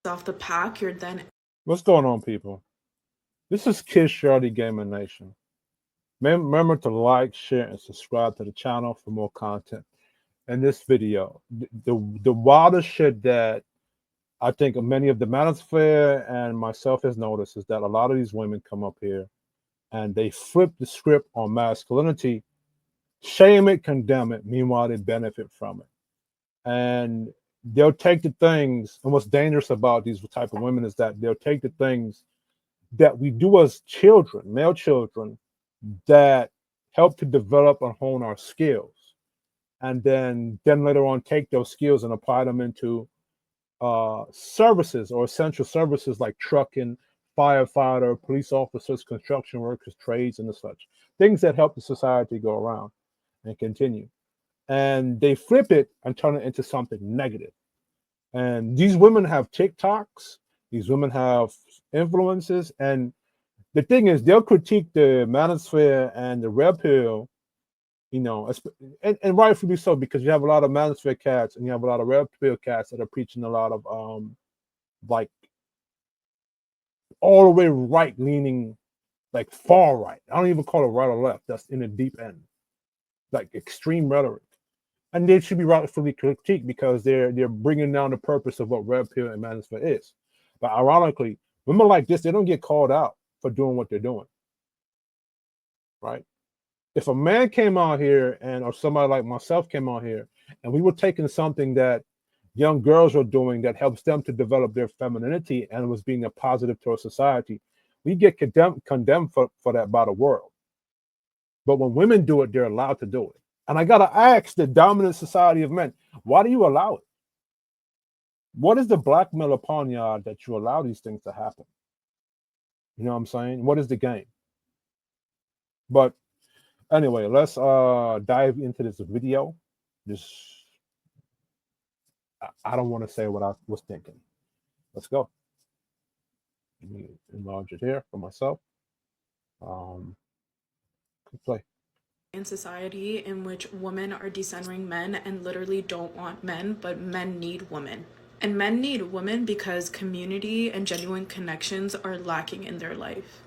off the pack, you're then What's going on, people? This is Kid Shorty Gaming Nation. Remember to like, share, and subscribe to the channel for more content. In this video, the wildest shit that I think many of the manosphere and myself has noticed is that a lot of these women come up here and they flip the script on masculinity, shame it, condemn it. Meanwhile, they benefit from it, and they'll take the things. And what's dangerous about these type of women is that they'll take the things that we do as children, male children, that help to develop and hone our skills, and then later on take those skills and apply them into services or essential services like trucking, firefighter, police officers, construction workers, trades, and such things that help the society go around and continue. And they flip it and turn it into something negative. And these women have TikToks. These women have influences, and the thing is, they'll critique the manosphere and the red pill, and rightfully so, because you have a lot of manosphere cats and you have a lot of red pill cats that are preaching a lot of like all the way right leaning, like far right. I don't even call it right or left. That's in the deep end, like extreme rhetoric. And they should be rightfully critiqued because they're bringing down the purpose of what red pill and manosphere is. But ironically, women like this, they don't get called out for doing what they're doing, right? If a man came out here or somebody like myself came out here and we were taking something that young girls are doing that helps them to develop their femininity and was being a positive to our society, we get condemned for that by the world. But when women do it, they're allowed to do it. And I got to ask the dominant society of men, why do you allow it? What is the blackmail upon y'all that you allow these things to happen? You know what I'm saying? What is the game? But anyway, let's dive into this video. Just I don't want to say what I was thinking. Let's go. Let me enlarge it here for myself. Play. in society in which women are decentering men and literally don't want men, but men need women. And men need women because community and genuine connections are lacking in their life.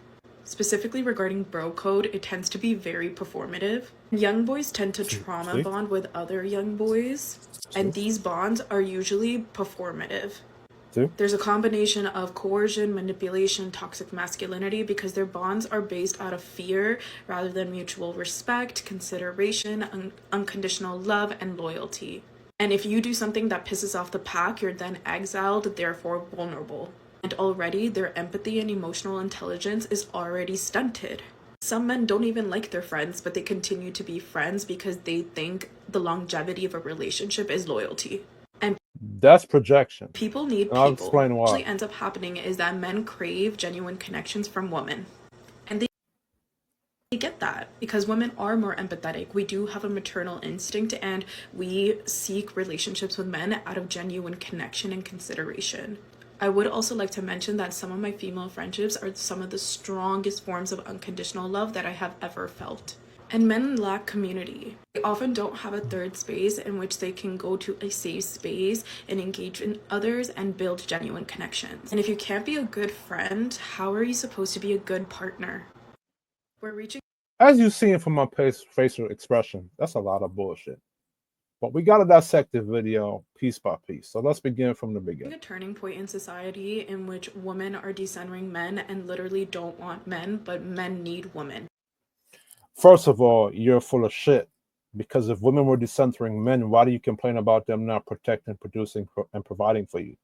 Specifically regarding bro code, it tends to be very performative. Young boys tend to trauma bond with other young boys, and these bonds are usually performative. There's a combination of coercion, manipulation, toxic masculinity, because their bonds are based out of fear rather than mutual respect, consideration, unconditional love, and loyalty. And if you do something that pisses off the pack, you're then exiled, therefore vulnerable. And already their empathy and emotional intelligence is already stunted. Some men don't even like their friends, but they continue to be friends because they think the longevity of a relationship is loyalty. And that's projection. People need people. I'll explain why. What usually ends up happening is that men crave genuine connections from women. And they get that because women are more empathetic. We do have a maternal instinct and we seek relationships with men out of genuine connection and consideration. I would also like to mention that some of my female friendships are some of the strongest forms of unconditional love that I have ever felt. And men lack community. They often don't have a third space in which they can go to a safe space and engage in others and build genuine connections. And if you can't be a good friend, how are you supposed to be a good partner? We're reaching... As you've seen from my facial expression, that's a lot of bullshit. But we got to dissect this video piece by piece. So let's begin from the beginning. A turning point in society in which women are decentering men and literally don't want men, but men need women. First of all, you're full of shit. Because if women were decentering men, why do you complain about them not protecting, producing, and providing for you?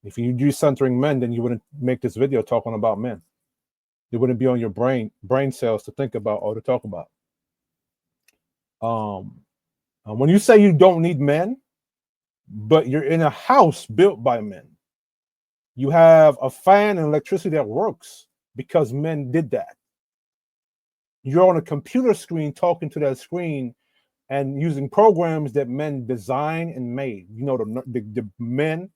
If you decentering men, then you wouldn't make this video talking about men. It wouldn't be on your brain cells to think about or to talk about. When you say you don't need men, but you're in a house built by men, you have a fan and electricity that works because men did that. You're on a computer screen talking to that screen and using programs that men designed and made. You know, the men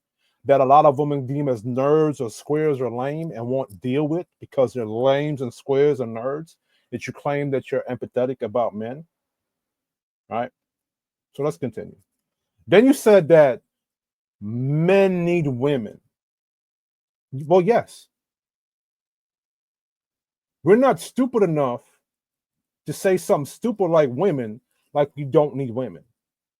that a lot of women deem as nerds or squares or lame and won't deal with because they're lames and squares and nerds, that you claim that you're empathetic about men, right? So let's continue. Then you said that men need women. Well, yes. We're not stupid enough to say something stupid like women, like you don't need women.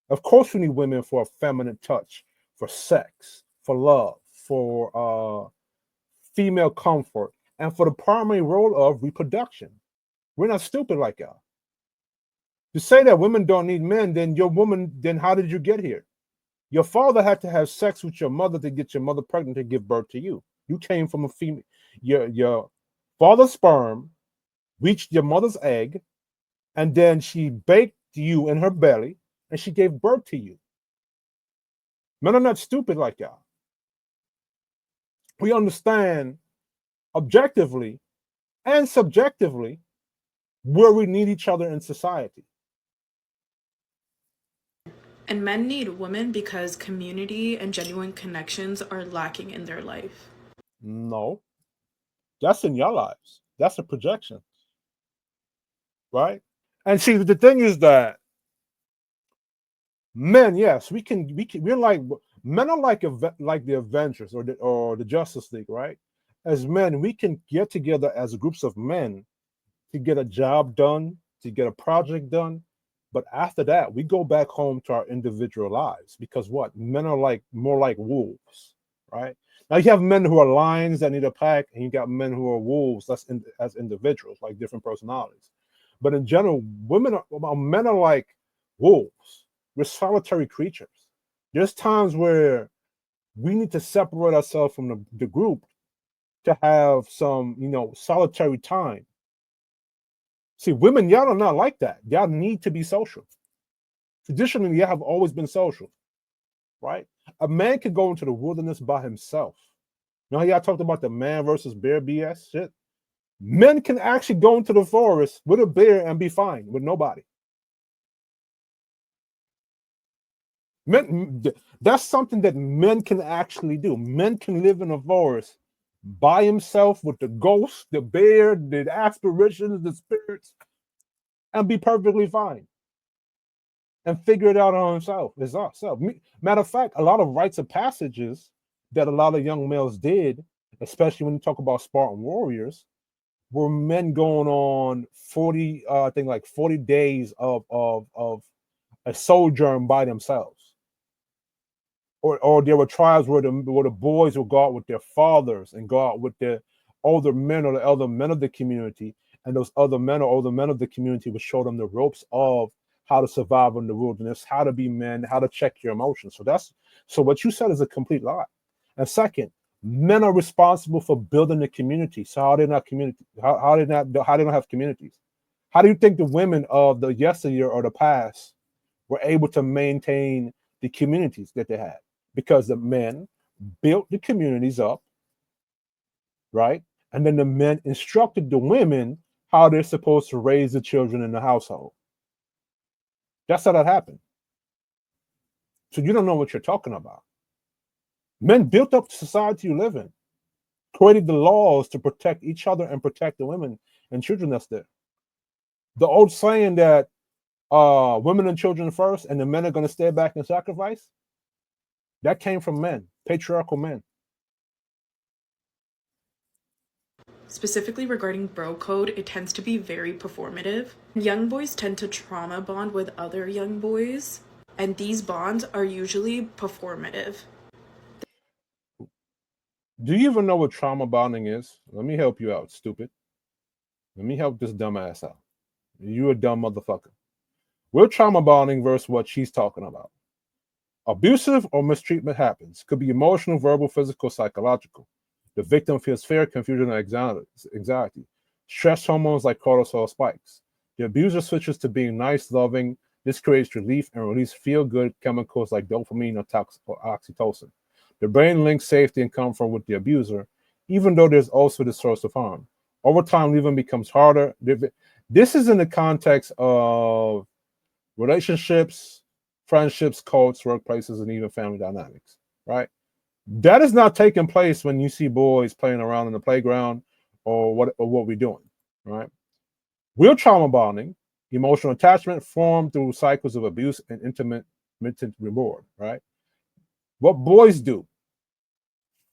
Of course, we need women for a feminine touch, for sex, for love, for female comfort, and for the primary role of reproduction. We're not stupid like y'all. To say that women don't need men, then your woman, then how did you get here? Your father had to have sex with your mother to get your mother pregnant to give birth to you. You came from a female. Your father's sperm reached your mother's egg, and then she baked you in her belly, and she gave birth to you. Men are not stupid like y'all. We understand objectively and subjectively where we need each other in society. And men need women because community and genuine connections are lacking in their life. No, that's in your lives. That's a projection, right? And see, the thing is that men, yes, we're like men are like the Avengers or the Justice League, right? As men, we can get together as groups of men to get a job done, to get a project done. But after that, we go back home to our individual lives because what? Men are like more like wolves, right? Now you have men who are lions that need a pack, and you got men who are wolves as individuals, like different personalities. But in general, men are like wolves. We're solitary creatures. There's times where we need to separate ourselves from the group to have some, solitary time. See, women, y'all are not like that. Y'all need to be social. Traditionally, y'all have always been social, right? A man can go into the wilderness by himself. You know how y'all talked about the man versus bear BS shit? Men can actually go into the forest with a bear and be fine with nobody. Men, that's something that men can actually do. Men can live in a forest by himself with the ghost, the bear, the aspirations, the spirits, and be perfectly fine and figure it out on himself. Matter of fact, a lot of rites of passages that a lot of young males did, especially when you talk about Spartan warriors, were men going on 40, I think like 40 days of a sojourn by themselves. Or there were tribes where the boys would go out with their fathers and go out with the older men or the elder men of the community, and those other men or older men of the community would show them the ropes of how to survive in the wilderness, how to be men, how to check your emotions. So what you said is a complete lie. And second, men are responsible for building the community. So how they not community? How they don't have communities? How do you think the women of the yesteryear or the past were able to maintain the communities that they had? Because the men built the communities up, right? And then the men instructed the women how they're supposed to raise the children in the household. That's how that happened. So you don't know what you're talking about. Men built up the society you live in, created the laws to protect each other and protect the women and children that's there. The old saying that women and children first and the men are going to stay back and sacrifice, that came from men, patriarchal men. Specifically regarding bro code, it tends to be very performative. Young boys tend to trauma bond with other young boys, and these bonds are usually performative. Do you even know what trauma bonding is? Let me help you out, stupid. Let me help this dumbass out. You a dumb motherfucker. We're trauma bonding versus what she's talking about. Abusive or mistreatment happens. Could be emotional, verbal, physical, psychological. The victim feels fear, confusion, and anxiety. Stress hormones like cortisol spikes. The abuser switches to being nice, loving. This creates relief and release feel-good chemicals like dopamine or oxytocin. The brain links safety and comfort with the abuser, even though there's also the source of harm. Over time, living becomes harder. This is in the context of relationships, friendships, cults, workplaces, and even family dynamics, right? That is not taking place when you see boys playing around in the playground or what we're doing, right? Real trauma bonding, emotional attachment formed through cycles of abuse and intermittent reward, right? What boys do,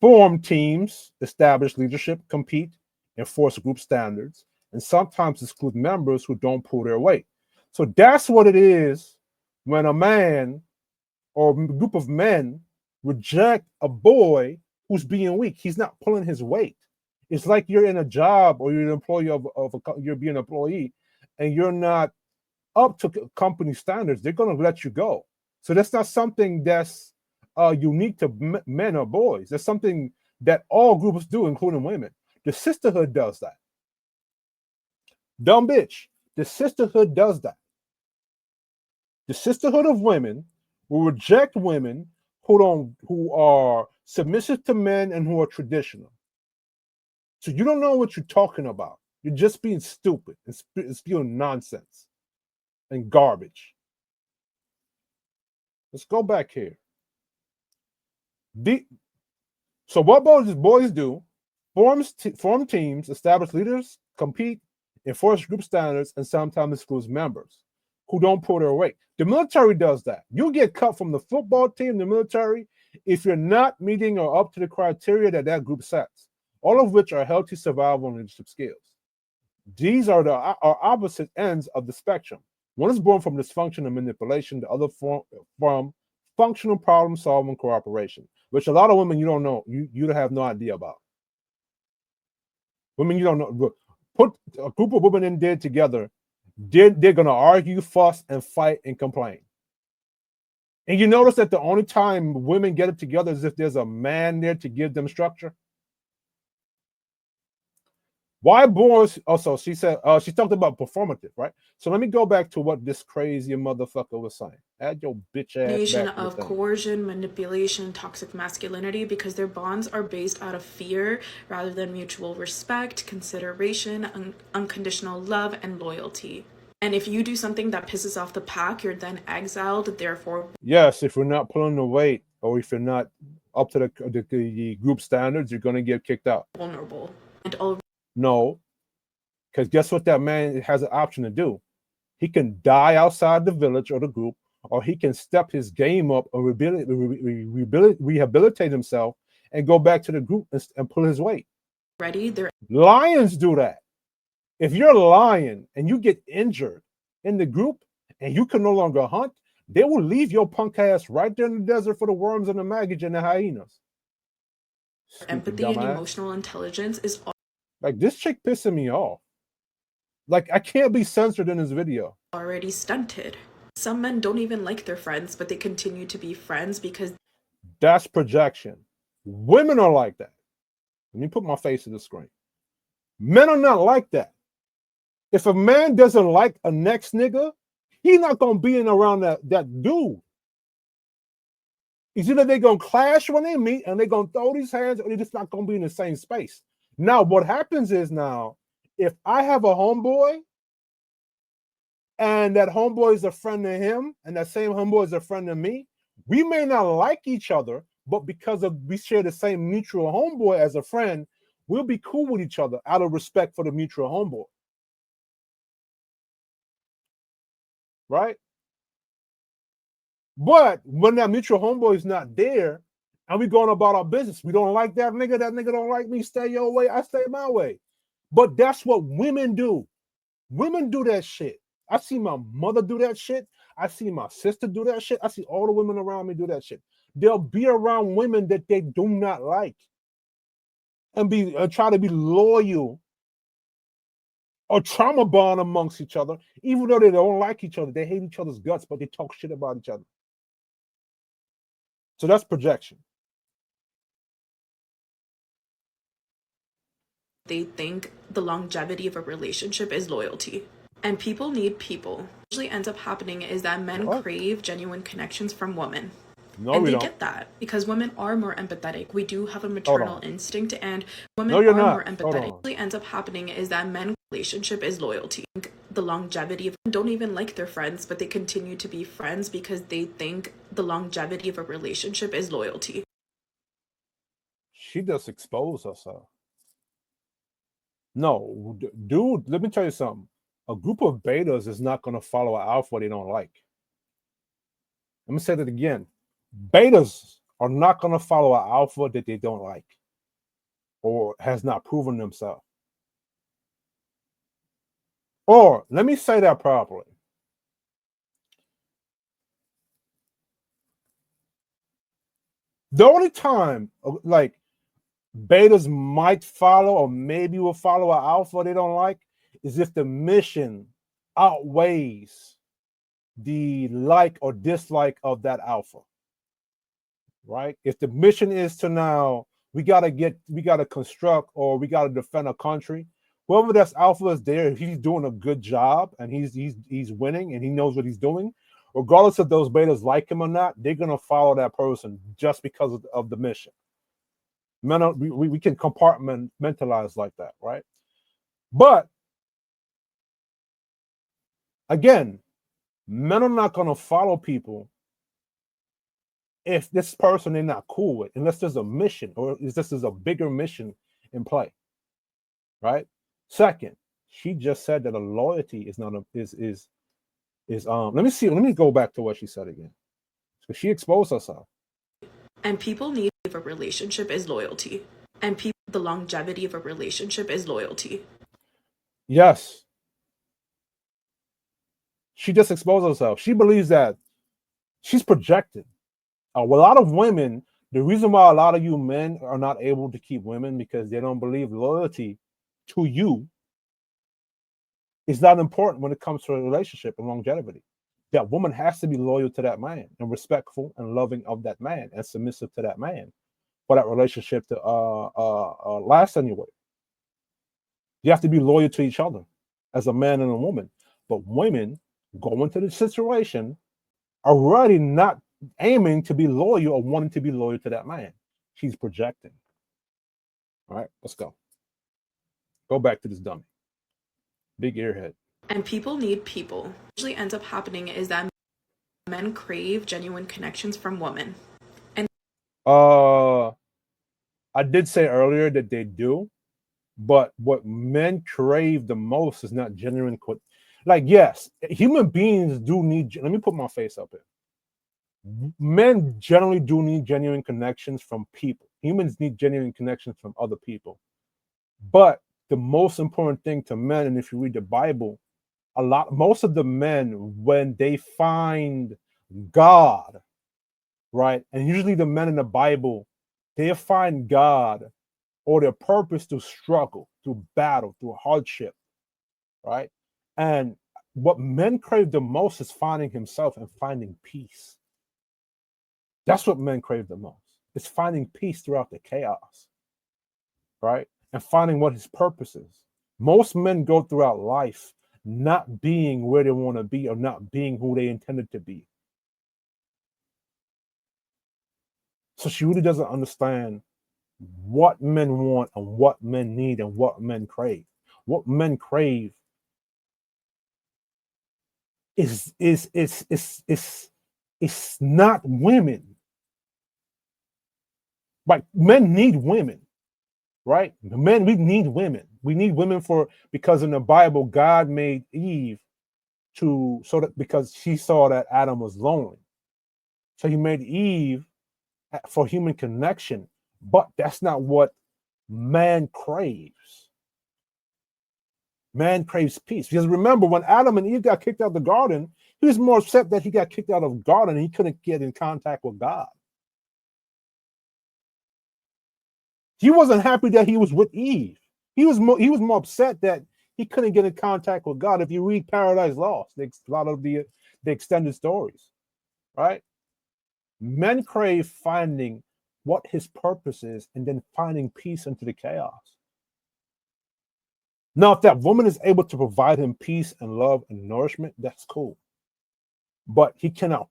Form teams, establish leadership, compete, enforce group standards, and sometimes exclude members who don't pull their weight. So that's what it is when a man or a group of men reject a boy who's being weak. He's not pulling his weight. It's like you're in a job or you're an employee you're being an employee and you're not up to company standards. They're going to let you go. So that's not something that's unique to men or boys. That's something that all groups do, including women. The sisterhood does that. Dumb bitch. The sisterhood does that. The sisterhood of women will reject women who are submissive to men and who are traditional. So you don't know what you're talking about. You're just being stupid and spewing nonsense and garbage. Let's go back here. So what boys do? Form teams, establish leaders, compete, enforce group standards, and sometimes excludes members who don't pull their weight. The military does that. You get cut from the football team, the military, if you're not meeting or up to the criteria that group sets, all of which are healthy survival and leadership skills. These are opposite ends of the spectrum. One is born from dysfunction and manipulation, the other from functional problem solving cooperation, which a lot of women you don't know, you have no idea about. Women you don't know. Put a group of women in there together, they're going to argue, fuss, and fight and complain. And you notice that the only time women get it together is if there's a man there to give them structure. Why boys? Also, she said she talked about performative, right? So let me go back to what this crazy motherfucker was saying. Add your bitch ass back to the Of thing. coercion, manipulation, toxic masculinity, because their bonds are based out of fear rather than mutual respect, consideration, unconditional love, and loyalty. And if you do something that pisses off the pack, you're then exiled, therefore. Yes, if you're not pulling the weight or if you're not up to the group standards, you're going to get kicked out. Vulnerable. And no, because guess what that man has an option to do? He can die outside the village or the group, or he can step his game up or rehabilitate himself and go back to the group and pull his weight. Lions do that. If you're a lion and you get injured in the group and you can no longer hunt, they will leave your punk ass right there in the desert for the worms and the maggots and the hyenas. Empathy and emotional intelligence is like this chick pissing me off. Like I can't be censored in this video. Already stunted. Some men don't even like their friends, but they continue to be friends because that's projection. Women are like that. Let me put my face to the screen. Men are not like that. If a man doesn't like a next nigga, he's not gonna be in around that dude. It's either they're gonna clash when they meet and they're gonna throw these hands, or they're just not gonna be in the same space. Now, what happens is now, if I have a homeboy and that homeboy is a friend of him, and that same homeboy is a friend of me, we may not like each other, but because we share the same mutual homeboy as a friend, we'll be cool with each other out of respect for the mutual homeboy. Right? But when that mutual homeboy is not there, and we going about our business, we don't like that nigga don't like me, stay your way, I stay my way. But that's what women do. Women do that shit. I see my mother do that shit. I see my sister do that shit. I see all the women around me do that shit. They'll be around women that they do not like and try to be loyal or trauma bond amongst each other, even though they don't like each other. They hate each other's guts, but they talk shit about each other. So that's projection. They think the longevity of a relationship is loyalty. And people need people. What usually ends up happening is that men crave genuine connections from women. No, and we they don't. Get that because women are more empathetic. We do have a maternal instinct, and women are more empathetic. What usually ends up happening is that men's relationship is loyalty. The longevity of don't even like their friends, but they continue to be friends because they think the longevity of a relationship is loyalty. She just exposed herself. No, dude, let me tell you something. A group of betas is not going to follow an alpha they don't like. Let me say that again. Betas are not going to follow an alpha that they don't like or has not proven themselves. Or let me say that properly. The only time like betas might follow or maybe will follow an alpha they don't like is if the mission outweighs the like or dislike of that alpha, right? If the mission is to now we gotta construct or we gotta defend a country, whoever that's alpha is there, if he's doing a good job and he's winning and he knows what he's doing, regardless if those betas like him or not, they're gonna follow that person just because of the mission. We can compartmentalize like that, right? But again, men are not gonna follow people if this person they're not cool with, unless there's a mission or if this is a bigger mission in play, right? Second, she just said that a loyalty is not a is let me go back to what she said again. So she exposed herself. And people need a relationship is loyalty. And people the longevity of a relationship is loyalty. Yes. She just exposed herself. She believes that she's projected. With a lot of women, the reason why a lot of you men are not able to keep women because they don't believe loyalty to you is not important when it comes to a relationship and longevity. That woman has to be loyal to that man and respectful and loving of that man and submissive to that man for that relationship to last anyway. You have to be loyal to each other as a man and a woman. But women go into the situation already not aiming to be loyal or wanting to be loyal to that man. She's projecting. All right, let's go. Go back to this dummy. Big earhead. And people need people. What usually ends up happening is that men crave genuine connections from women. And I did say earlier that they do, but what men crave the most is not genuine. Like, yes, human beings do need. Let me put my face up here. Men generally do need genuine connections from people. Humans need genuine connections from other people. But the most important thing to men, and if you read the Bible, most of the men, when they find God, right, and usually the men in the Bible, they find God or their purpose through struggle, through battle, through hardship, right? And what men crave the most is finding himself and finding peace. That's what men crave the most. It's finding peace throughout the chaos, right? And finding what his purpose is. Most men go throughout life not being where they want to be or not being who they intended to be. So she really doesn't understand what men want and what men need and what men crave. What men crave is not women. Like, men need women, right? Men, we need women. We need women because in the Bible, God made Eve because she saw that Adam was lonely. So he made Eve for human connection, but that's not what man craves. Man craves peace. Because remember, when Adam and Eve got kicked out of the garden, he was more upset that he got kicked out of the garden and he couldn't get in contact with God. He wasn't happy that he was with Eve. He was more upset that he couldn't get in contact with God. If you read Paradise Lost, a lot of the extended stories, right? Men crave finding what his purpose is and then finding peace into the chaos. Now, if that woman is able to provide him peace and love and nourishment, that's cool. But he cannot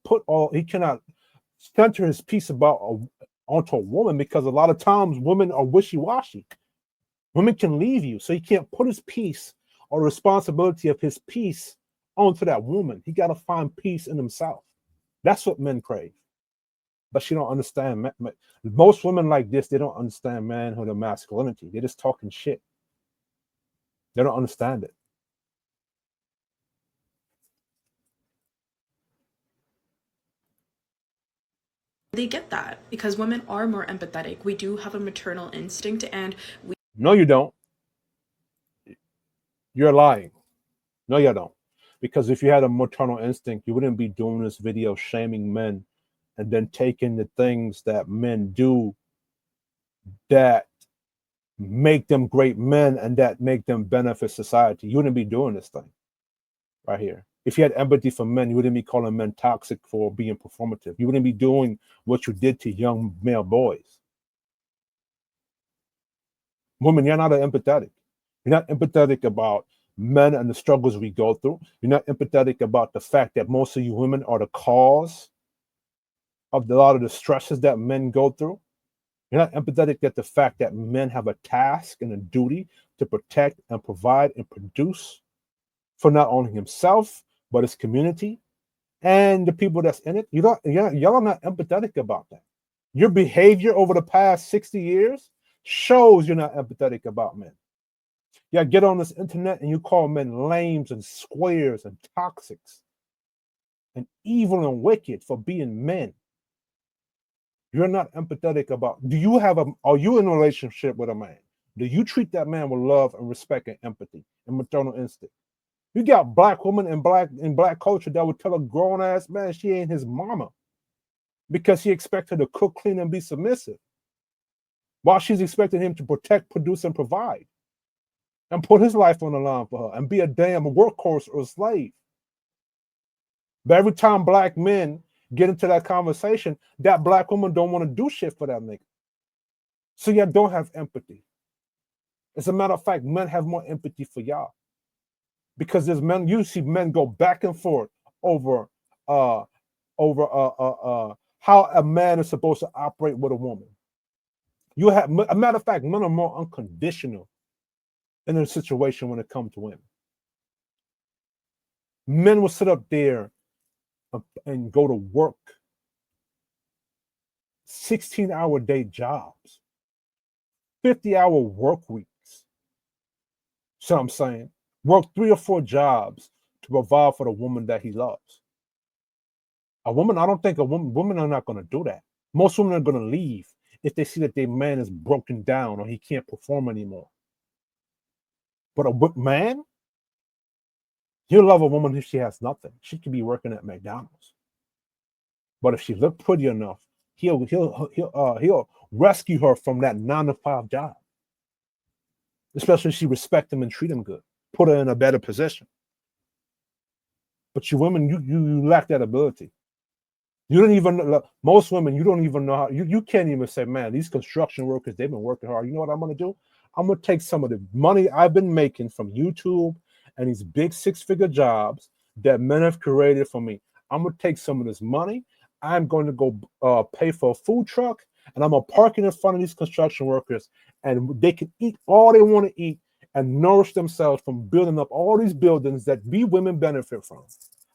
center his peace onto a woman, because a lot of times women are wishy-washy. Women can leave you, so he can't put his peace or responsibility of his peace onto that woman. He got to find peace in himself. That's what men crave. But she don't understand. Most women like this, they don't understand manhood or masculinity. They're just talking shit. They don't understand it. They get that because women are more empathetic. We do have a maternal instinct, and we No, you don't. You're lying. No, you don't. Because if you had a maternal instinct, you wouldn't be doing this video shaming men and then taking the things that men do that make them great men and that make them benefit society. You wouldn't be doing this thing right here. If you had empathy for men, you wouldn't be calling men toxic for being performative. You wouldn't be doing what you did to young male boys. Women, you're not empathetic. You're not empathetic about men and the struggles we go through. You're not empathetic about the fact that most of you women are the cause of a lot of the stresses that men go through. You're not empathetic that the fact that men have a task and a duty to protect and provide and produce for not only himself, but his community and the people that's in it. Y'all are not empathetic about that. Your behavior over the past 60 years shows you're not empathetic about men. Yeah, get on this internet and you call men lames and squares and toxics and evil and wicked for being men. You're not empathetic about. Are you in a relationship with a man? Do you treat that man with love and respect and empathy and maternal instinct? You got black women in black culture that would tell a grown ass man she ain't his mama because he expects her to cook, clean, and be submissive, while she's expecting him to protect, produce, and provide, and put his life on the line for her and be a damn workhorse or a slave. But every time black men get into that conversation, that black woman don't want to do shit for that nigga. So y'all don't have empathy. As a matter of fact, men have more empathy for y'all. Because there's men, you see men go back and forth over how a man is supposed to operate with a woman. You have, a matter of fact, men are more unconditional in a situation when it comes to women. Men will sit up there and go to work 16-hour day jobs, 50-hour work weeks. So I'm saying, work 3 or 4 jobs to provide for the woman that he loves. A woman, I don't think women are not going to do that. Most women are going to leave if they see that their man is broken down or he can't perform anymore. But a man, he'll love a woman if she has nothing. She could be working at McDonald's. But if she looked pretty enough, he'll rescue her from that 9-to-5 job. Especially if she respect him and treat him good, put her in a better position. But you women, you lack that ability. You don't even, most women, you don't even know how, you can't even say, man, these construction workers, they've been working hard. You know what I'm going to do? I'm going to take some of the money I've been making from YouTube and these big 6-figure jobs that men have created for me. I'm going to take some of this money. I'm going to go pay for a food truck, and I'm going to park it in front of these construction workers, and they can eat all they want to eat and nourish themselves from building up all these buildings that we women benefit from.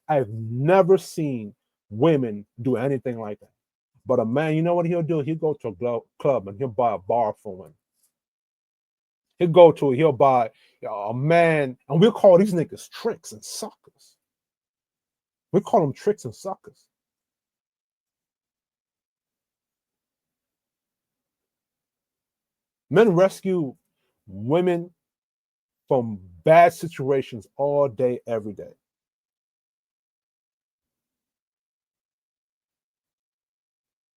I've never seen women do anything like that. But a man, you know what he'll do? He'll go to a club and he'll buy a bar for women. He'll buy a man, and we'll call these niggas tricks and suckers. We call them tricks and suckers. Men rescue women from bad situations all day, every day.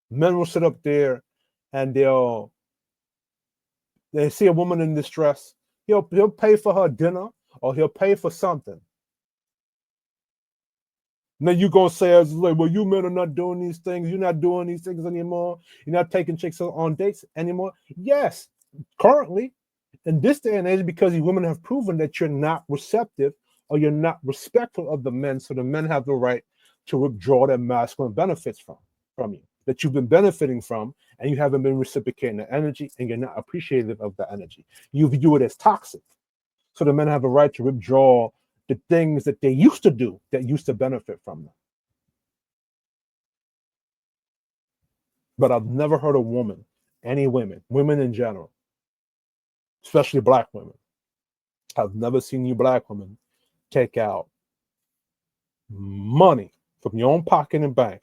Men will sit up there and they see a woman in distress. He'll pay for her dinner or he'll pay for something. And then you gonna say, well, you men are not doing these things. You're not doing these things anymore. You're not taking chicks on dates anymore. Yes, currently, in this day and age, because you women have proven that you're not receptive or you're not respectful of the men, so the men have the right to withdraw their masculine benefits from you, that you've been benefiting from, and you haven't been reciprocating the energy, and you're not appreciative of the energy. You view it as toxic. So the men have a right to withdraw the things that they used to do that used to benefit from them. But I've never heard a woman, any women in general, especially black women, I've never seen you black women take out money from your own pocket and bank,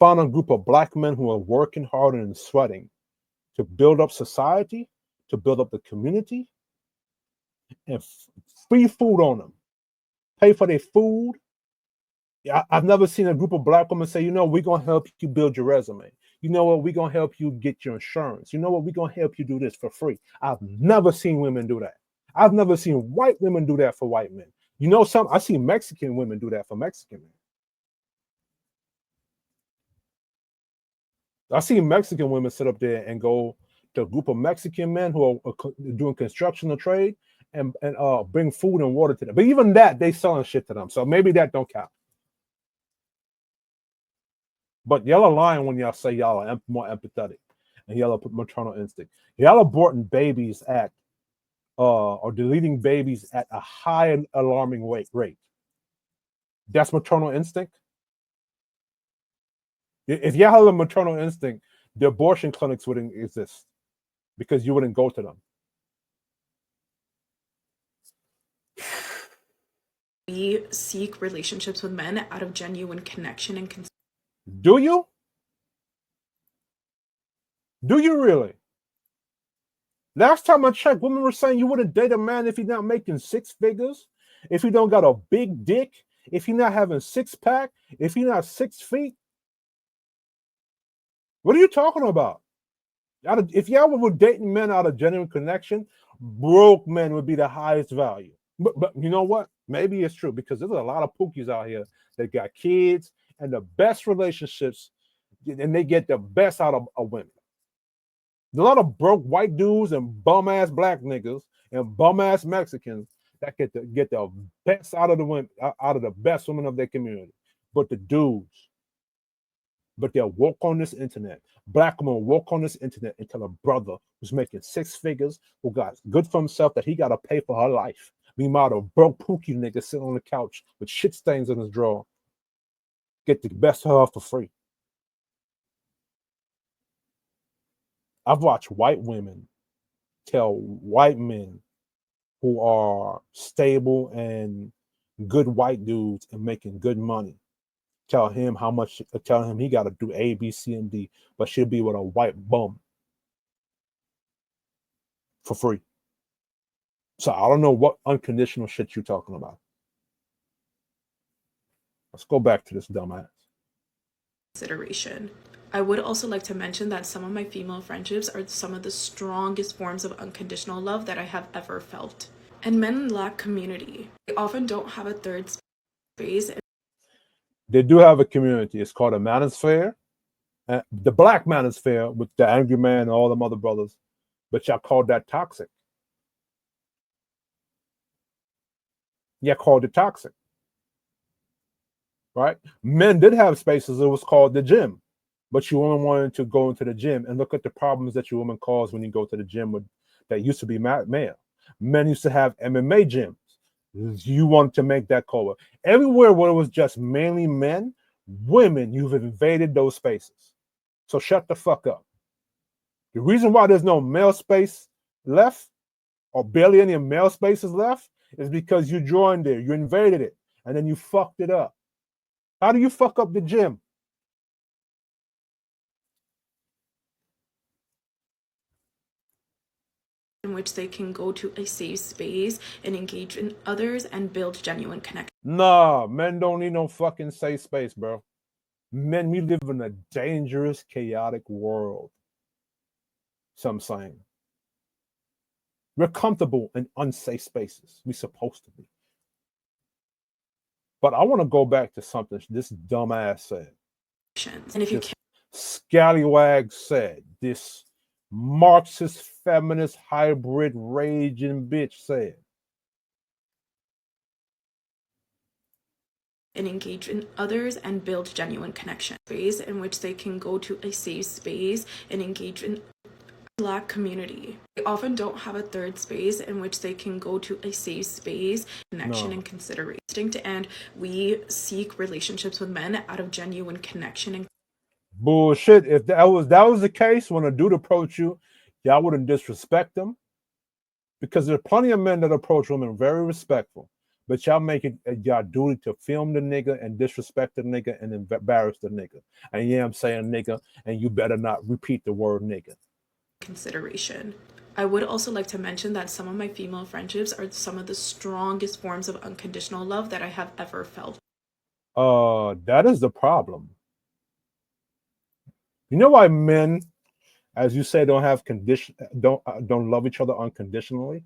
found a group of black men who are working hard and sweating to build up society, to build up the community, and free food on them, pay for their food. Yeah, I've never seen a group of black women say, you know, we're going to help you build your resume. You know what, we're going to help you get your insurance. You know what, we're going to help you do this for free. I've never seen women do that. I've never seen white women do that for white men. You know, I see Mexican women do that for Mexican men. I see Mexican women sit up there and go to a group of Mexican men who are doing construction or trade and bring food and water to them. But even that, they selling shit to them. So maybe that don't count. But y'all are lying when y'all say y'all are more empathetic and y'all are maternal instinct. Y'all are aborting babies at or deleting babies at a high and alarming rate. That's maternal instinct. If y'all had a maternal instinct, the abortion clinics wouldn't exist because you wouldn't go to them. We seek relationships with men out of genuine connection and Do you? Do you really? Last time I checked, women were saying you wouldn't date a man if he's not making six figures, if he don't got a big dick, if he's not having six-pack, if he's not 6 feet. What are you talking about? If y'all were dating men out of genuine connection, broke men would be the highest value. But you know what? Maybe it's true because there's a lot of pookies out here that got kids and the best relationships, and they get the best out of women. There's a lot of broke white dudes and bum ass black niggas and bum ass Mexicans that get the best out of the women, out of the best women of their community. But the dudes, they'll walk on this internet. Black women will walk on this internet and tell a brother who's making 6 figures, who got good for himself, that he got to pay for her life. Meanwhile, the broke pookie nigga sitting on the couch with shit stains in his drawer get the best of her for free. I've watched white women tell white men who are stable and good white dudes and making good money, tell him he got to do A, B, C, and D, but she'll be with a white bum for free. So I don't know what unconditional shit you're talking about. Let's go back to this dumbass. consideration. I would also like to mention that some of my female friendships are some of the strongest forms of unconditional love that I have ever felt. And men lack community. They often don't have a third space. They do have a community. It's called a manosphere. The black manosphere with the angry man and all them other brothers. But y'all called that toxic. Y'all called it toxic. Right? Men did have spaces. It was called the gym. But you only wanted to go into the gym and look at the problems that your woman cause when you go to the gym that used to be male. Men used to have MMA gyms. You wanted to make that cover. Everywhere where it was just mainly men, women, you've invaded those spaces. So shut the fuck up. The reason why there's no male space left, or barely any male spaces left, is because you joined there, you invaded it, and then you fucked it up. How do you fuck up the gym? In which they can go to a safe space and engage in others and build genuine connection. Nah, men don't need no fucking safe space, bro. Men, we live in a dangerous, chaotic world. Some saying. We're comfortable in unsafe spaces. We're supposed to be. But I want to go back to something this dumbass said. And if you this scallywag said, this Marxist, feminist, hybrid, raging bitch said. And engage in others and build genuine connection. Space in which they can go to a safe space and engage in Black community. They often don't have a third space in which they can go to a safe space, connection, and consideration. And we seek relationships with men out of genuine connection and bullshit. If that was the case, when a dude approached you, y'all wouldn't disrespect them, because there are plenty of men that approach women very respectful, but y'all make it y'all duty to film the nigga and disrespect the nigga and embarrass the nigga. And yeah, I'm saying nigga, and you better not repeat the word nigga. Consideration. I would also like to mention that some of my female friendships are some of the strongest forms of unconditional love that I have ever felt. That is the problem. You know why men, as you say, don't have condition, don't love each other unconditionally?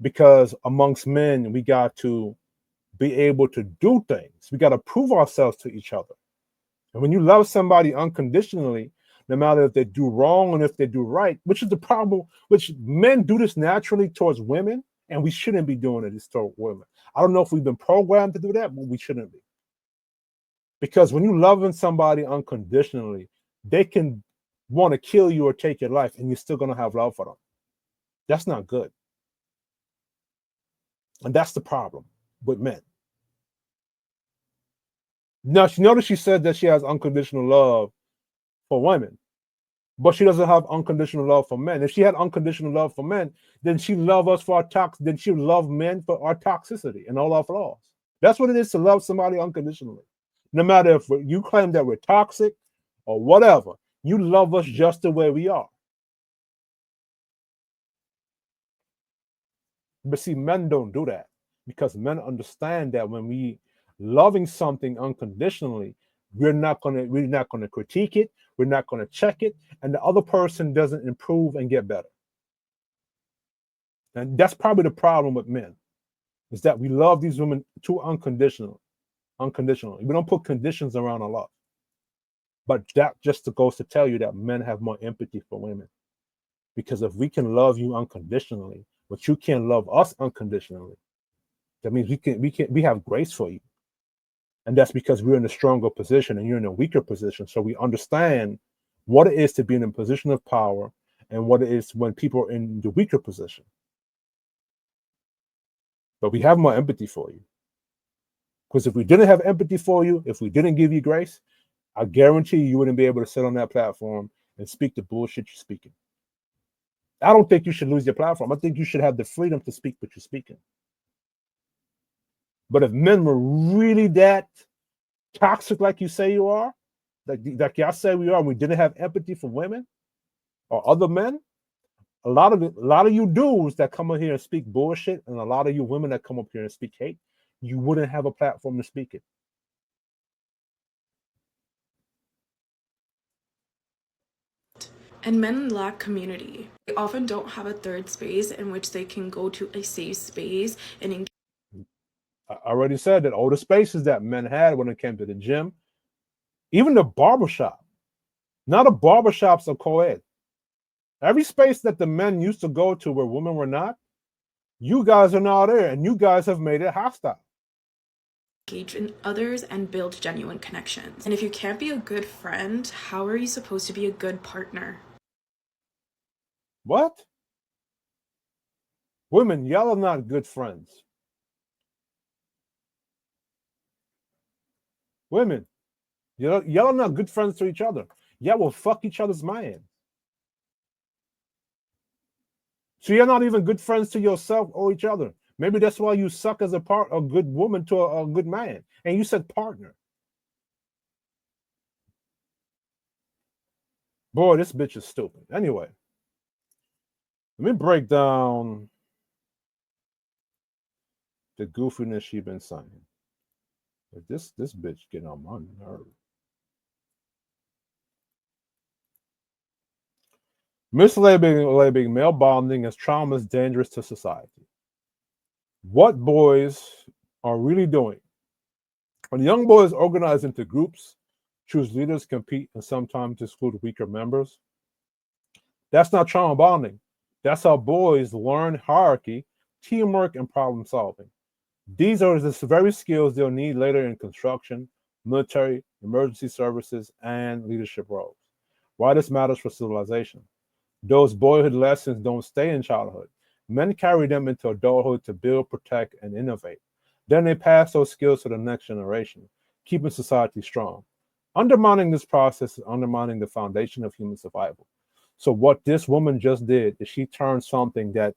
Because amongst men, we got to be able to do things. We got to prove ourselves to each other. And when you love somebody unconditionally, no matter if they do wrong and if they do right, which is the problem, which men do this naturally towards women, and we shouldn't be doing it toward women. I don't know if we've been programmed to do that, but we shouldn't be. Because when you loving somebody unconditionally, they can want to kill you or take your life, and you're still going to have love for them. That's not good. And that's the problem with men. Now, she noticed she said that she has unconditional love for women, but she doesn't have unconditional love for men. If she had unconditional love for men, then she love us for our then she would love men for our toxicity and all our flaws. That's what it is to love somebody unconditionally. No matter if you claim that we're toxic or whatever, you love us just the way we are. But see, men don't do that because men understand that when we loving something unconditionally, we're not gonna critique it, we're not gonna check it, and the other person doesn't improve and get better. And that's probably the problem with men, is that we love these women too unconditionally. We don't put conditions around our love. But that just goes to tell you that men have more empathy for women. Because if we can love you unconditionally, but you can't love us unconditionally, that means we have grace for you. And that's because we're in a stronger position and you're in a weaker position. So we understand what it is to be in a position of power and what it is when people are in the weaker position. But we have more empathy for you. Because if we didn't have empathy for you, if we didn't give you grace, I guarantee you wouldn't be able to sit on that platform and speak the bullshit you're speaking. I don't think you should lose your platform. I think you should have the freedom to speak what you're speaking. But if men were really that toxic like you say you are, like y'all say we are, and we didn't have empathy for women or other men, a lot of you dudes that come up here and speak bullshit, and a lot of you women that come up here and speak hate, you wouldn't have a platform to speak it. And men lack community. They often don't have a third space in which they can go to a safe space and engage. I already said that all the spaces that men had when it came to the gym, even the barbershop. Now the barbershops are co-ed. Every space that the men used to go to where women were not, you guys are now there, and you guys have made it hostile. Engage in others and build genuine connections. And if you can't be a good friend, how are you supposed to be a good partner? What? Women, y'all are not good friends. Women, y'all are not good friends to each other. Y'all will fuck each other's man. So you're not even good friends to yourself or each other. Maybe that's why you suck as a good woman to a good man. And you said partner. Boy, this bitch is stupid. Anyway, let me break down the goofiness she been saying. This bitch getting on my nerves. Mislabeling male bonding as trauma is dangerous to society. What boys are really doing? When young boys organize into groups, choose leaders, compete, and sometimes exclude weaker members, that's not trauma bonding. That's how boys learn hierarchy, teamwork, and problem solving. These are the very skills they'll need later in construction, military, emergency services, and leadership roles. Why this matters for civilization? Those boyhood lessons don't stay in childhood. Men carry them into adulthood to build, protect, and innovate. Then they pass those skills to the next generation, keeping society strong. Undermining this process is undermining the foundation of human survival. So what this woman just did is she turned something that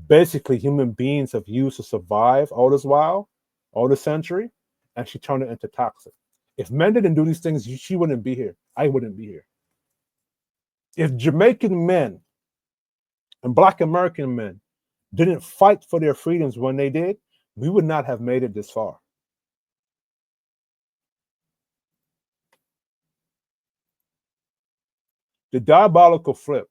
basically human beings have used to survive all this while, all this century, and she turned it into toxic. If men didn't do these things, she wouldn't be here. I wouldn't be here. If Jamaican men and Black American men didn't fight for their freedoms when they did, we would not have made it this far. The diabolical flip,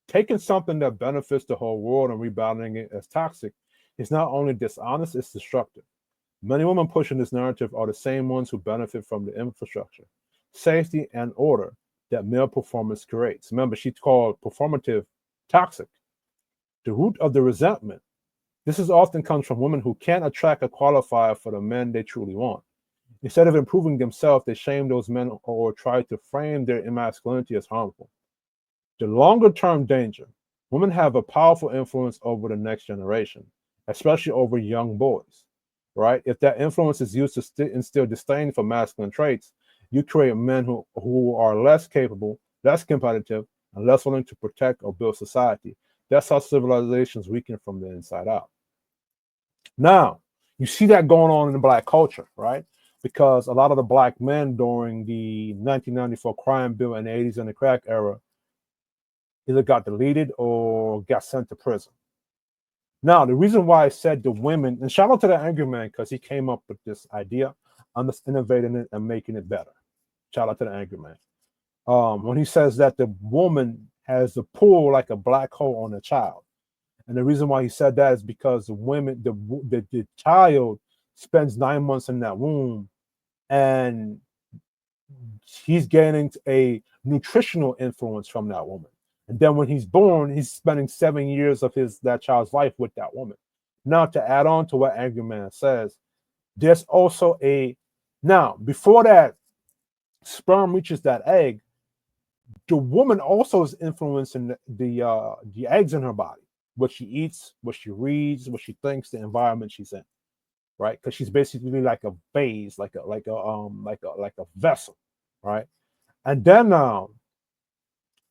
taking something that benefits the whole world and rebounding it as toxic, is not only dishonest, it's destructive. Many women pushing this narrative are the same ones who benefit from the infrastructure, safety, and order that male performance creates. Remember, she called performative toxic. The root of the resentment. This is often comes from women who can't attract or qualify for the men they truly want. Instead of improving themselves, they shame those men or try to frame their masculinity as harmful. The longer term danger, women have a powerful influence over the next generation, especially over young boys, right? If that influence is used to instill disdain for masculine traits, you create men who are less capable, less competitive, and less willing to protect or build society. That's how civilizations weaken from the inside out. Now, you see that going on in the Black culture, right? Because a lot of the Black men during the 1994 crime bill in the 80s and the crack era either got deleted or got sent to prison. Now, the reason why I said the women, and shout out to the angry man because he came up with this idea. I'm just innovating it and making it better. Shout out to the angry man. When he says that the woman has the pull like a black hole on a child. And the reason why he said that is because the child spends 9 months in that womb and he's gaining a nutritional influence from that woman. And then when he's born, he's spending 7 years of that child's life with that woman. Now, to add on to what Angry Man says, there's also now before that sperm reaches that egg, the woman also is influencing the eggs in her body, what she eats, what she reads, what she thinks, the environment she's in, right? Because she's basically like a vase, like a vessel, right? And then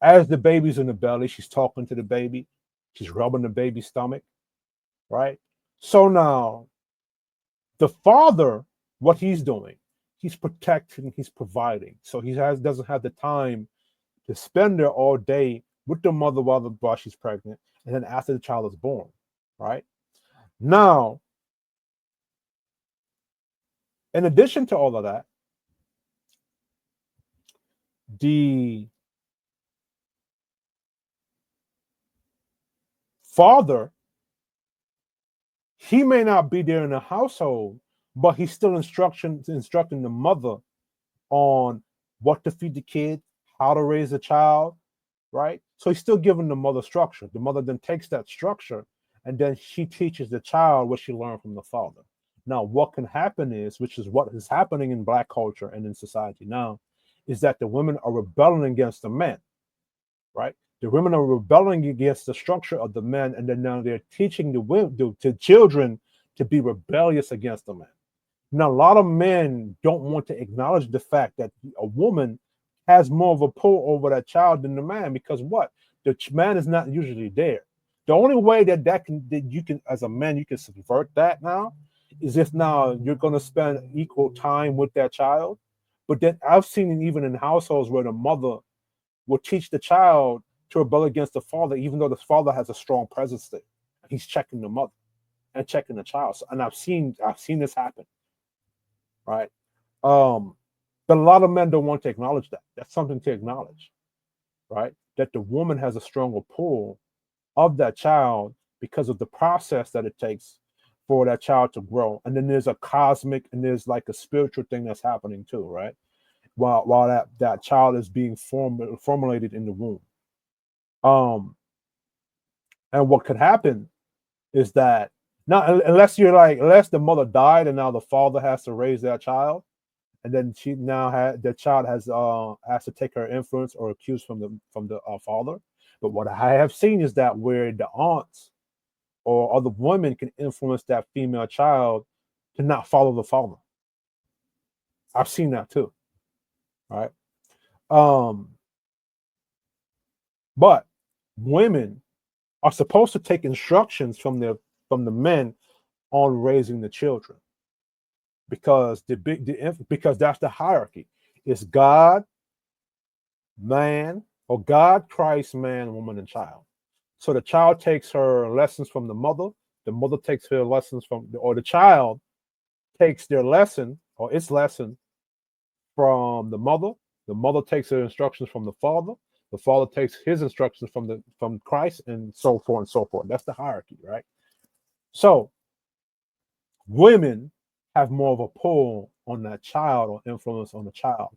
as the baby's in the belly, she's talking to the baby, she's rubbing the baby's stomach, right? So now the father, what he's doing, he's protecting, he's providing. So he doesn't have the time to spend there all day with the mother while she's pregnant, and then after the child is born, right? Now, in addition to all of that, the father, he may not be there in the household, but he's still instructing the mother on what to feed the kid, how to raise a child, right? So he's still giving the mother structure. The mother then takes that structure and then she teaches the child what she learned from the father. Now, what can happen is, which is what is happening in Black culture and in society now, is that the women are rebelling against the men, right? The women are rebelling against the structure of the men, and then now they're teaching the children to be rebellious against the men. Now, a lot of men don't want to acknowledge the fact that a woman has more of a pull over that child than the man, because what? The man is not usually there. The only way that you can, as a man, you can subvert that now is if now you're going to spend equal time with that child. But then I've seen it even in households where the mother will teach the child to rebel against the father, even though the father has a strong presence there. He's checking the mother and checking the child. And I've seen this happen, right? But a lot of men don't want to acknowledge that. That's something to acknowledge, right? That the woman has a stronger pull of that child because of the process that it takes for that child to grow. And then there's a cosmic and there's like a spiritual thing that's happening too, right? While that child is being formulated in the womb. And what could happen is that now, unless the mother died and now the father has to raise that child, and then she now the child has to take her influence or cues from the father. But what I have seen is that where the aunts or other women can influence that female child to not follow the father. I've seen that too, right? Um, but women are supposed to take instructions from the men on raising the children, because because that's the hierarchy. It's God, man, or God, Christ, man, woman, and child. So the child takes her lessons from the mother takes her lessons or the child takes their lesson or its lesson from the mother takes her instructions from the father takes his instructions from Christ, and so forth and so forth. That's the hierarchy, right? So women have more of a pull on that child or influence on the child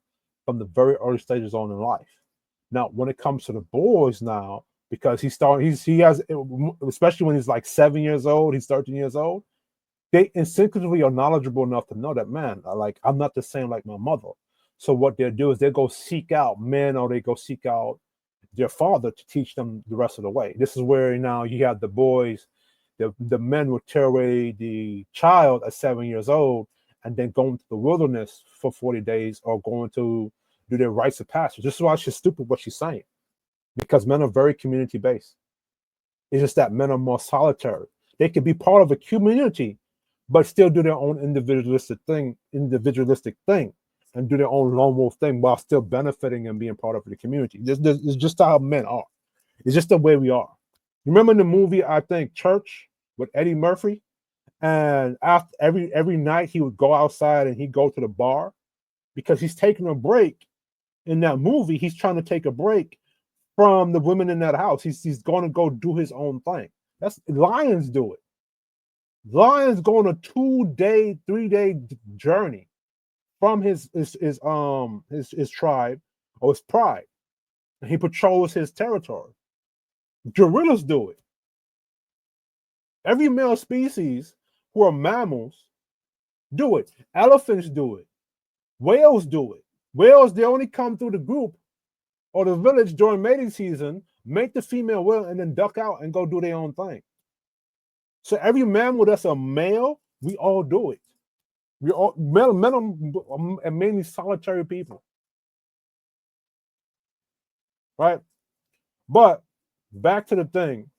from the very early stages on in life. Now, when it comes to the boys now, because he has, especially when he's like 7 years old, he's 13 years old, they instinctively are knowledgeable enough to know that, man, I'm not the same like my mother. So what they'll do is they go seek out men, or they go seek out their father to teach them the rest of the way. This is where now you have the boys, the men would tear away the child at 7 years old and then go into the wilderness for 40 days or going to do their rites of passage. This is why she's stupid what she's saying, because men are very community based. It's just that men are more solitary. They can be part of a community, but still do their own individualistic thing, and do their own lone wolf thing while still benefiting and being part of the community. It's just how men are. It's just the way we are. Remember in the movie, I think, Church, with Eddie Murphy? And after every night he would go outside and he'd go to the bar because he's taking a break. In that movie, he's trying to take a break from the women in that house. He's going to go do his own thing. That's lions do it. Lions go on a 2-day, 3-day journey from his tribe or his pride, and he patrols his territory. Gorillas do it. Every male species who are mammals do it. Elephants do it. Whales do it. Whales, they only come through the group or the village during mating season, make the female whale, and then duck out and go do their own thing. So every mammal that's a male, we all do it. We all men are mainly solitary people, right? But back to the thing,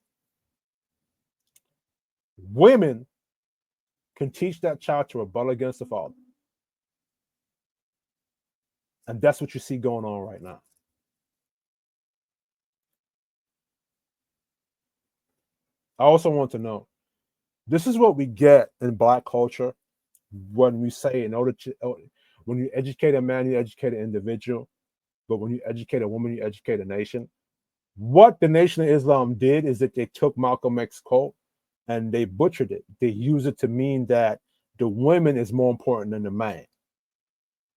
women can teach that child to rebel against the father, and that's what you see going on right now. I also want to know, this is what we get in Black culture when we say, in order to, when you educate a man, you educate an individual, but when you educate a woman, you educate a nation. What the Nation of Islam did is that they took Malcolm X's quote and they butchered it. They use it to mean that the woman is more important than the man,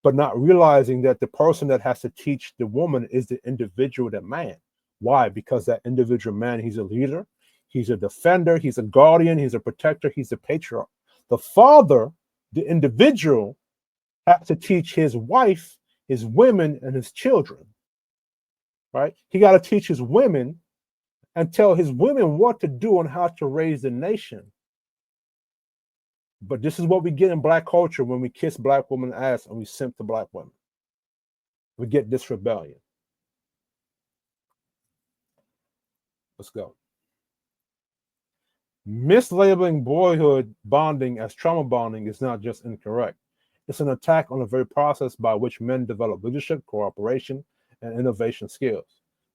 but not realizing that the person that has to teach the woman is the individual, the man. Why? Because that individual man, he's a leader, he's a defender, he's a guardian, he's a protector, he's a patriarch. The father, the individual, has to teach his wife, his women, and his children. Right? He got to teach his women and tell his women what to do and how to raise the nation. But this is what we get in Black culture when we kiss Black women's ass and we simp to Black women. We get this rebellion. Let's go. Mislabeling boyhood bonding as trauma bonding is not just incorrect. It's an attack on the very process by which men develop leadership, cooperation, and innovation skills.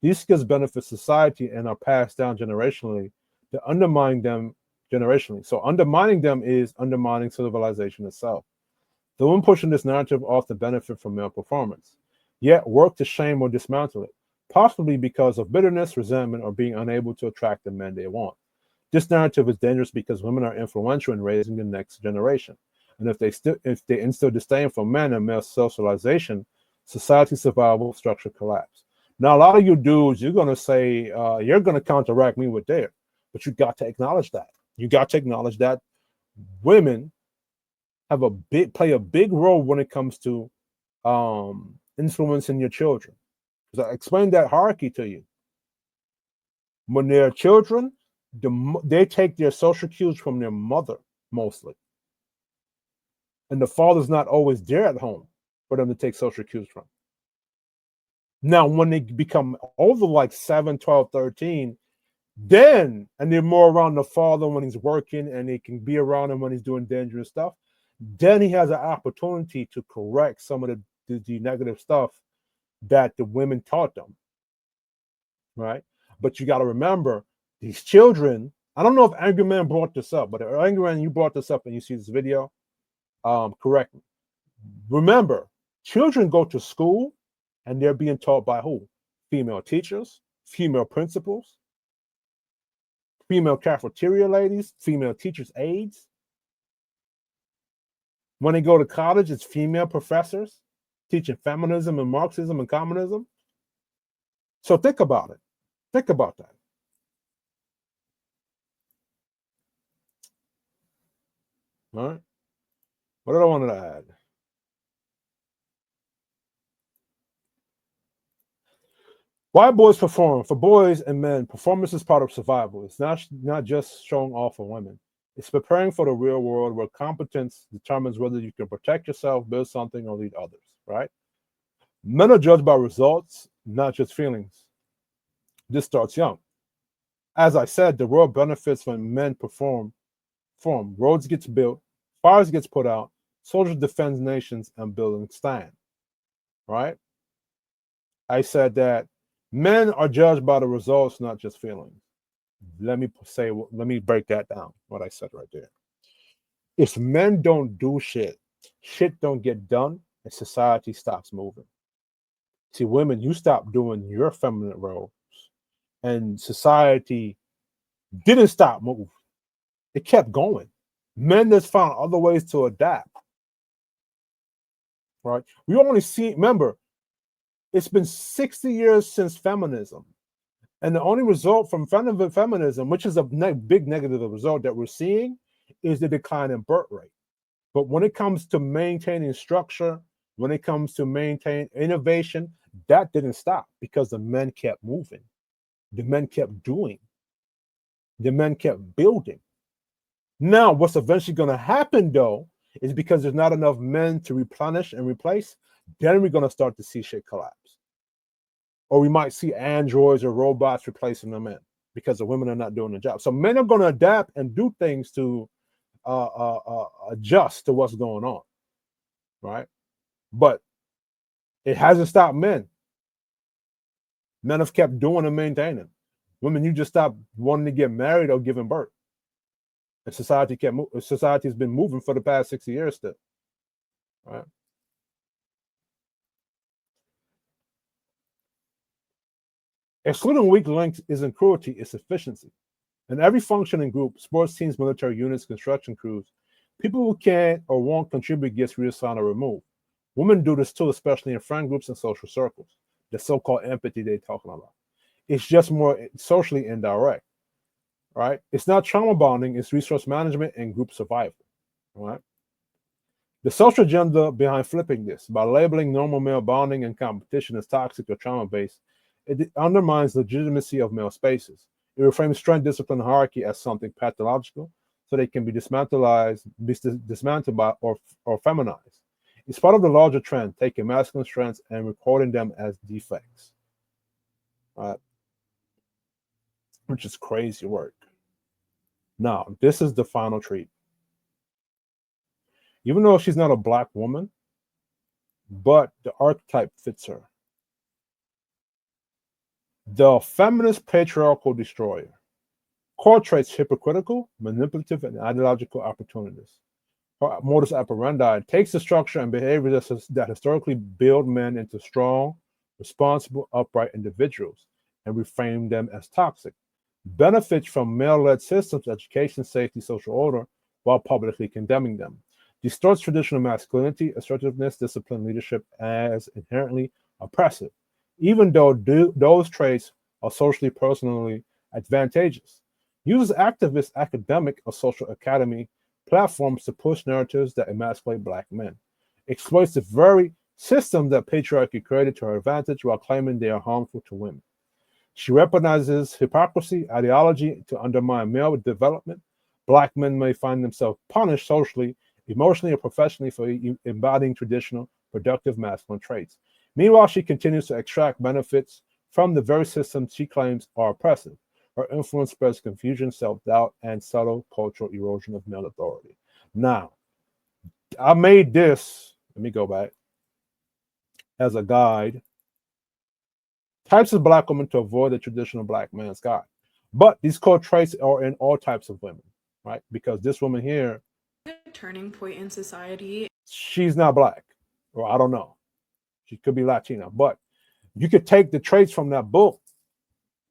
These skills benefit society and are passed down generationally to undermine them generationally. So undermining them is undermining civilization itself. The women pushing this narrative often benefit from male performance, yet work to shame or dismantle it, possibly because of bitterness, resentment, or being unable to attract the men they want. This narrative is dangerous because women are influential in raising the next generation. And if they instill disdain for men and male socialization, society's survival structure collapse. Now, a lot of you dudes, you're going to say, you're going to counteract me with there, but you got to acknowledge that. You got to acknowledge that women play a big role when it comes to influencing your children. Because I explained that hierarchy to you. When they're children, they take their social cues from their mother mostly. And the father's not always there at home for them to take social cues from. Now, when they become over like 7, 12, 13, Then, and they're more around the father when he's working, and they can be around him when he's doing dangerous stuff. Then he has an opportunity to correct some of the negative stuff that the women taught them, right? But you got to remember, these children. I don't know if Angry Man brought this up, but Angry Man, you brought this up and you see this video. Correct me. Remember, children go to school and they're being taught by who? Female teachers, female principals, female cafeteria ladies, female teachers' aides. When they go to college, it's female professors teaching feminism and Marxism and communism. So think about it. Think about that. All right. What did I want to add? Why boys perform? For boys and men, performance is part of survival. It's not just showing off for women. It's preparing for the real world where competence determines whether you can protect yourself, build something, or lead others, right? Men are judged by results, not just feelings. This starts young. As I said, the world benefits when men perform. Roads gets built, fires gets put out, soldiers defend nations, and buildings stand, right? I said that men are judged by the results, not just feelings. Let me break that down, what I said right there. If men don't do shit don't get done, and society stops moving. See, women, you stop doing your feminine roles, and society didn't stop moving. It kept going. Men just found other ways to adapt. Right? We only see, remember, it's been 60 years since feminism. And the only result from feminism, which is a big negative result that we're seeing, is the decline in birth rate. But when it comes to maintaining structure, when it comes to maintain innovation, that didn't stop because the men kept moving. The men kept doing. The men kept building. Now, what's eventually going to happen, though, is because there's not enough men to replenish and replace, then we're going to start to see shit collapse. Or we might see androids or robots replacing the men because the women are not doing the job. So men are going to adapt and do things to adjust to what's going on, right? But it hasn't stopped men. Men have kept doing and maintaining. Women, you just stop wanting to get married or giving birth. And society has been moving for the past 60 years still, right? Excluding weak links isn't cruelty, it's efficiency. In every functioning group, sports teams, military units, construction crews, people who can't or won't contribute gets reassigned or removed. Women do this too, especially in friend groups and social circles. The so-called empathy they're talking about. It's just more socially indirect, right? It's not trauma bonding, it's resource management and group survival, right? The social agenda behind flipping this, by labeling normal male bonding and competition as toxic or trauma-based, it undermines the legitimacy of male spaces. It reframes strength, discipline, and hierarchy as something pathological, so they can be dismantled by or feminized. It's part of the larger trend, taking masculine strengths and recording them as defects, right? Which is crazy work. Now, this is the final treat. Even though she's not a black woman, but the archetype fits her. The feminist patriarchal destroyer. Core traits: hypocritical, manipulative, and ideological opportunists. Her modus operandi takes the structure and behavior that historically build men into strong, responsible, upright individuals and reframe them as toxic. Benefits from male-led systems, education, safety, social order, while publicly condemning them. Distorts traditional masculinity, assertiveness, discipline, leadership as inherently oppressive, even though those traits are socially, personally advantageous. Uses activist, academic, or social academy platforms to push narratives that emasculate black men. Exploits the very system that patriarchy created to her advantage while claiming they are harmful to women. She weaponizes hypocrisy, ideology to undermine male development. Black men may find themselves punished socially, emotionally, or professionally for embodying traditional, productive masculine traits. Meanwhile, she continues to extract benefits from the very systems she claims are oppressive. Her influence spreads confusion, self-doubt, and subtle cultural erosion of male authority. Now, I made this, let me go back, as a guide. Types of black women to avoid the traditional black man's guide. But these core traits are in all types of women, right? Because this woman here, A turning point in society. she's not black, or I don't know. She could be Latina, but you could take the traits from that book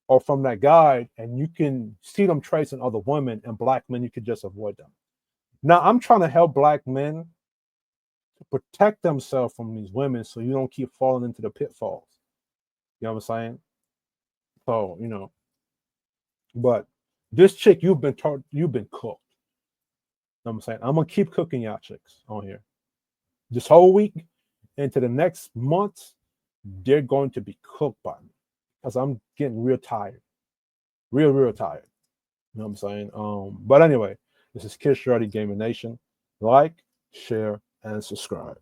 or from that guide, and you can see them traits in other women, and black men, you could just avoid them. Now, I'm trying to help black men to protect themselves from these women so you don't keep falling into the pitfalls. You know what I'm saying? So, but this chick, you've been cooked. You know what I'm saying? I'm gonna keep cooking y'all chicks on here. This whole week into the next months, they're going to be cooked by me because I'm getting real tired. Real tired. You know what I'm saying? But anyway, this is Kid Shorty Gaming Nation. Like, share, and subscribe.